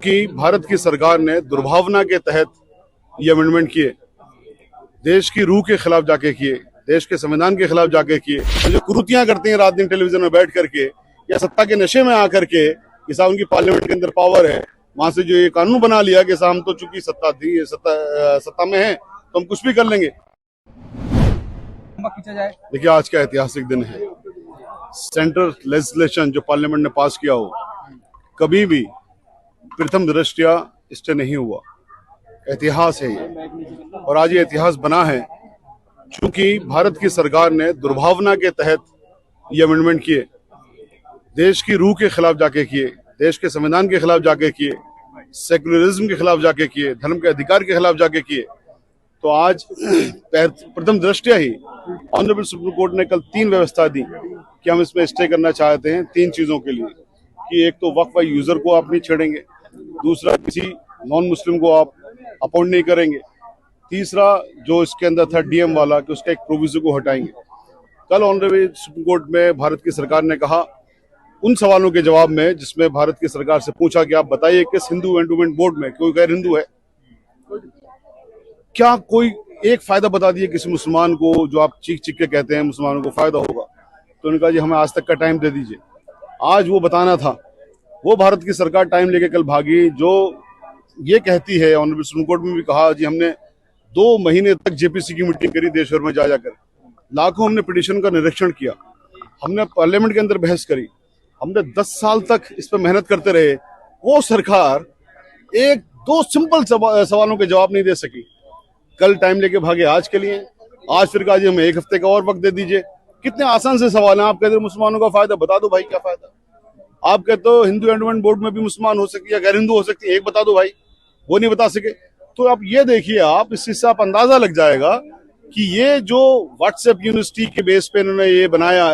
चूंकि भारत की सरकार ने दुर्भावना के तहत ये अमेंडमेंट किए, देश की रूह के खिलाफ जाके किए, देश के संविधान के खिलाफ जाके किए, तो जो कुरीतियां करते हैं रात दिन टेलीविजन में बैठ करके या सत्ता के नशे में आकर के कि साहब उनकी पार्लियामेंट के अंदर पावर है, वहां से जो ये कानून बना लिया कि साहब हम तो चूंकि सत्ता में है तो हम कुछ भी कर लेंगे। देखिए, आज का ऐतिहासिक दिन है। सेंट्रल लेजिस्लेशन जो पार्लियामेंट ने पास किया हो, कभी भी प्रथम दृष्टया स्टे नहीं हुआ। इतिहास है ये, और आज ये इतिहास बना है क्योंकि भारत की सरकार ने दुर्भावना के तहत ये अमेंडमेंट किए, देश की रूह के खिलाफ जाके किए, देश के संविधान के खिलाफ जाके किए, सेकुलरिज्म के खिलाफ जाके किए, धर्म के अधिकार के खिलाफ जाके किए। तो आज प्रथम दृष्टया ही ऑनरेबल सुप्रीम कोर्ट ने कल 3 व्यवस्था दी कि हम इसमें स्टे करना चाहते हैं 3 चीजों के लिए, कि एक तो वक्फ यूजर को आप नहीं छेड़ेंगे, दूसरा किसी नॉन मुस्लिम को आप अपॉइंट नहीं करेंगे, तीसरा जो इसके अंदर था डीएम वाला कि उसका एक प्रोविजन को हटाएंगे। कल ऑनरेबल सुप्रीम कोर्ट में भारत की सरकार ने कहा उन सवालों के जवाब में जिसमें भारत की सरकार से पूछा कि आप बताइए किस हिंदू एंडोमेंट बोर्ड में कोई गैर हिंदू है क्या? कोई एक फायदा बता दिए किसी मुसलमान को, जो आप चीख चीख के कहते हैं मुसलमानों को फायदा होगा। तो उन्होंने कहा जी हमें आज तक का टाइम दे दीजिए। आज वो बताना था, वो भारत की सरकार टाइम लेके कल भागी, जो ये कहती है, ऑनरेबल सुप्रीम कोर्ट में भी कहा जी हमने 2 महीने तक जेपीसी की मीटिंग करी देश भर में जा जाकर, लाखों हमने पिटीशन का निरीक्षण किया, हमने पार्लियामेंट के अंदर बहस करी, हमने 10 साल तक इस पर मेहनत करते रहे। वो सरकार 1-2 सिंपल सवालों के जवाब नहीं दे सकी। कल टाइम लेके भागे आज के लिए, आज फिर कहा जी हमें 1 हफ्ते का और वक्त दे दीजिए। कितने आसान से सवाल हैं। आप कहते हो मुसलमानों का फायदा, बता दो भाई क्या फायदा। आप कहते हो हिंदू एंडोमेंट बोर्ड में भी मुसलमान हो सकती है, गैर हिंदू हो सकती है, एक बता दो भाई, वो नहीं बता सके। तो आप ये देखिए, आप इस चीज से आप अंदाजा लग जाएगा कि ये जो व्हाट्सएप यूनिवर्सिटी के बेस पे इन्होंने ये बनाया,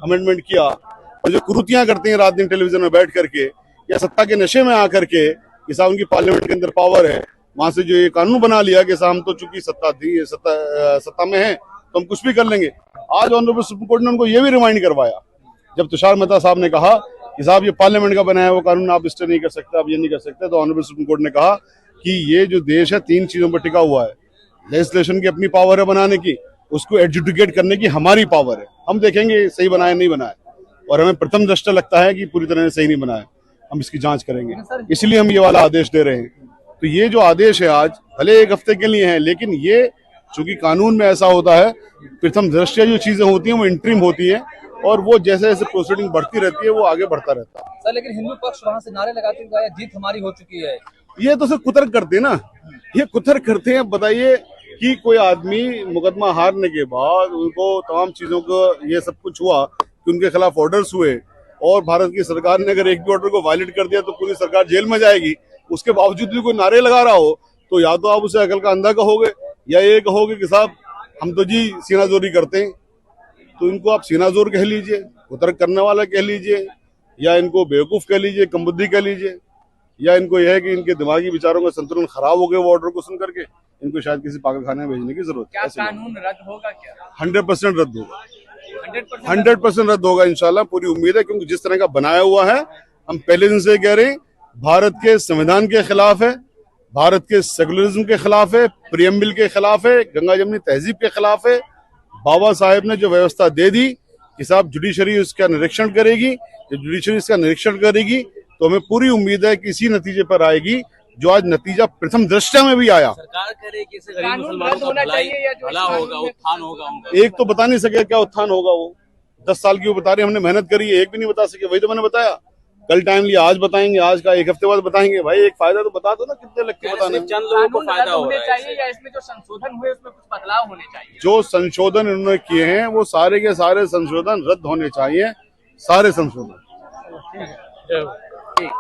अमेंडमेंट किया, और जो कुरीतियां करते हैं रात दिन टेलीविजन में बैठ करके या सत्ता के नशे में आकर के कि साहब उनकी पार्लियामेंट के अंदर पावर है, वहां से जो ये कानून बना लिया कि साहब हम तो चूंकि सत्ता में है तो हम कुछ भी कर लेंगे। आज ऑनरेबल सुप्रीम कोर्ट ने उनको ये भी रिमाइंड करवाया, जब तुषार मेहता साहब ने कहा कि साहब ये पार्लियामेंट का बनाया वो कानून आप स्टे नहीं कर सकते, आप ये नहीं कर सकते, तो ऑनरेबल सुप्रीम कोर्ट ने कहा कि ये जो देश है 3 चीजों पर टिका हुआ है। लेजिस्लेशन की अपनी पावर है बनाने की, उसको एडजुडिकेट करने की हमारी पावर है। हम देखेंगे सही बनाया नहीं बनाया, और हमें प्रथम दृष्टया लगता है कि पूरी तरह से सही नहीं बनाया, हम इसकी जांच करेंगे, इसलिए हम ये वाला आदेश दे रहे हैं। तो ये जो आदेश है आज भले 1 हफ्ते के लिए है, लेकिन ये चूंकि कानून में ऐसा होता है, प्रथम दृष्टया जो चीजें होती हैं वो इंट्रीम होती है, और वो जैसे जैसे प्रोसीडिंग बढ़ती रहती है वो आगे बढ़ता रहता है। सर, लेकिन हिंदू पक्ष वहां से नारे लगाते हुए आया जीत हमारी हो चुकी है। ये तो सिर्फ कुतर्क करते हैं ना, ये कुतर्क करते हैं। बताइए कि कोई आदमी मुकदमा हारने के बाद उनको तमाम चीजों को ये सब कुछ हुआ कि उनके खिलाफ ऑर्डर्स हुए, और भारत की सरकार ने अगर एक भी ऑर्डर को वायलेट कर दिया तो पूरी सरकार जेल में जाएगी, उसके बावजूद भी कोई नारे लगा रहा हो, तो या तो आप उसे अकल का अंधा कहोगे या ये कहोगे कि साहब हम तो जी सीनाजोरी करते हैं। तो इनको आप सीनाजोर कह लीजिए, कुतर्क करने वाला कह लीजिए, या इनको बेवकूफ कह लीजिए, कमबुद्धि कह लीजिए, या इनको यह है कि इनके दिमागी विचारों का संतुलन खराब हो गया वो ऑर्डर को सुन करके, इनको शायद किसी पागल खाने में भेजने की जरूरत है। क्या कानून रद्द होगा? क्या 100% रद्द होगा, 100% रद्द होगा इंशाल्लाह, पूरी उम्मीद है। क्योंकि जिस तरह का बनाया हुआ है, हम पहले दिन से कह रहे हैं, भारत के संविधान के खिलाफ है, भारत के सेकुलरिज्म के खिलाफ है, प्रियम्बल के खिलाफ है, गंगा जमनी तहजीब के खिलाफ है। बाबा साहेब ने जो व्यवस्था दे दी कि साहब जुडिशरी उसका निरीक्षण करेगी, जब जुडिशरी इसका निरीक्षण करेगी तो हमें पूरी उम्मीद है कि इसी नतीजे पर आएगी जो आज नतीजा प्रथम दृष्टया में भी आया। सरकार करे कि इससे गरीब मुसलमानों का भला होगा, उत्थान होगा उनका। एक तो बता नहीं सके क्या उत्थान होगा। वो 10 साल की वो बता रही, हमने मेहनत करी, एक भी नहीं बता सके। वही तो मैंने बताया, कल टाइम लिया, आज बताएंगे, आज का 1 हफ्ते बाद बताएंगे। भाई एक फायदा तो बता दो ना, कितने लग के बताने। चंद लोगों को फायदा होने चाहिए या इसमें जो संशोधन हुए उसमें कुछ बदलाव होने चाहिए? जो संशोधन उन्होंने किए हैं वो सारे के सारे संशोधन रद्द होने चाहिए, सारे संशोधन। ठीक।